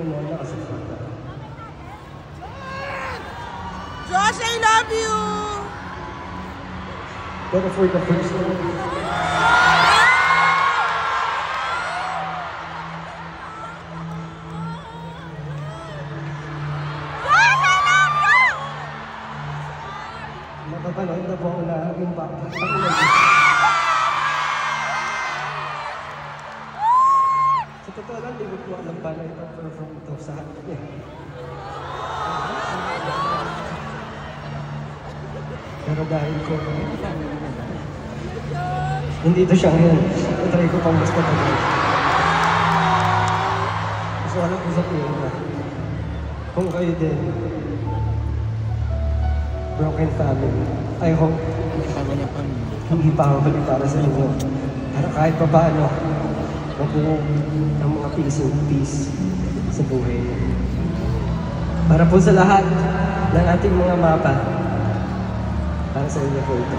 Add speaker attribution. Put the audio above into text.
Speaker 1: ng Mona kasi fata.
Speaker 2: Josh, I love you!
Speaker 1: Pero for the first time, napapanood na po ako na yung bata. Sa totoo lang, di ko po alam paano ito perform ito sa akin. Pero dahil ko, hindi ito siya ngayon. Try ko pang mas matagal. So alam ko sa piyo na, kung kayo din, broken family, I hope hindi pa ako huli para sa inyo. Pero kahit pa paano, mabuo ng mga peace sa buhay niyo. Para po sa lahat ng ating mga mapa, para sa inyo po ito.